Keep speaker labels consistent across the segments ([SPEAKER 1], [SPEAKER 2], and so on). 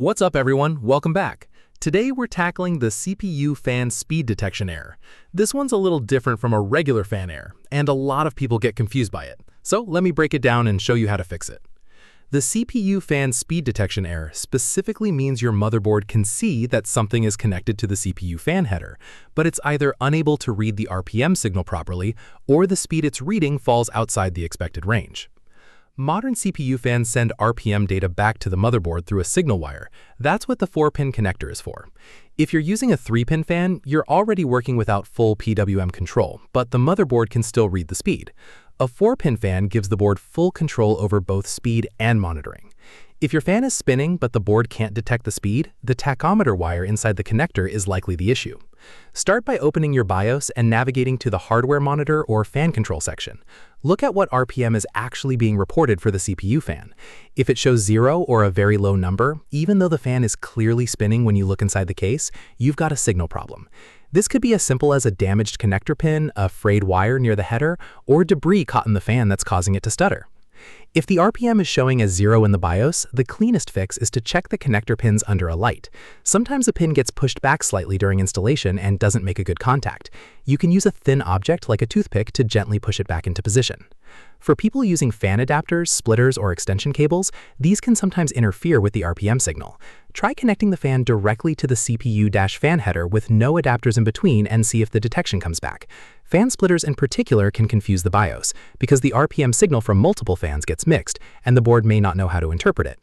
[SPEAKER 1] What's up everyone, welcome back. Today we're tackling the CPU fan speed detection error. This one's a little different from a regular fan error, and a lot of people get confused by it. So let me break it down and show you how to fix it. The CPU fan speed detection error specifically means your motherboard can see that something is connected to the CPU fan header, but it's either unable to read the RPM signal properly, or the speed it's reading falls outside the expected range. Modern CPU fans send RPM data back to the motherboard through a signal wire. That's what the 4-pin connector is for. If you're using a 3-pin fan, you're already working without full PWM control, but the motherboard can still read the speed. A 4-pin fan gives the board full control over both speed and monitoring. If your fan is spinning but the board can't detect the speed, the tachometer wire inside the connector is likely the issue. Start by opening your BIOS and navigating to the hardware monitor or fan control section. Look at what RPM is actually being reported for the CPU fan. If it shows 0 or a very low number, even though the fan is clearly spinning when you look inside the case, you've got a signal problem. This could be as simple as a damaged connector pin, a frayed wire near the header, or debris caught in the fan that's causing it to stutter. If the RPM is showing as 0 in the BIOS, the cleanest fix is to check the connector pins under a light. Sometimes a pin gets pushed back slightly during installation and doesn't make a good contact. You can use a thin object like a toothpick to gently push it back into position. For people using fan adapters, splitters, or extension cables, these can sometimes interfere with the RPM signal. Try connecting the fan directly to the CPU-fan header with no adapters in between and see if the detection comes back. Fan splitters in particular can confuse the BIOS, because the RPM signal from multiple fans gets mixed, and the board may not know how to interpret it.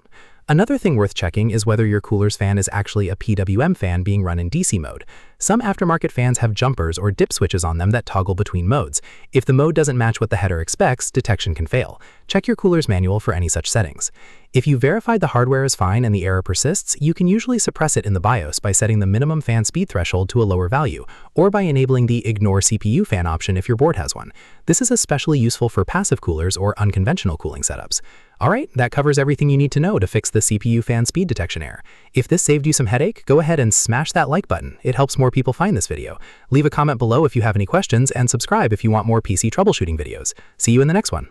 [SPEAKER 1] Another thing worth checking is whether your cooler's fan is actually a PWM fan being run in DC mode. Some aftermarket fans have jumpers or dip switches on them that toggle between modes. If the mode doesn't match what the header expects, detection can fail. Check your cooler's manual for any such settings. If you verified the hardware is fine and the error persists, you can usually suppress it in the BIOS by setting the minimum fan speed threshold to a lower value, or by enabling the Ignore CPU fan option if your board has one. This is especially useful for passive coolers or unconventional cooling setups. Alright, that covers everything you need to know to fix the CPU fan speed detection error. If this saved you some headache, go ahead and smash that like button. It helps more people find this video. Leave a comment below if you have any questions, and subscribe if you want more PC troubleshooting videos. See you in the next one.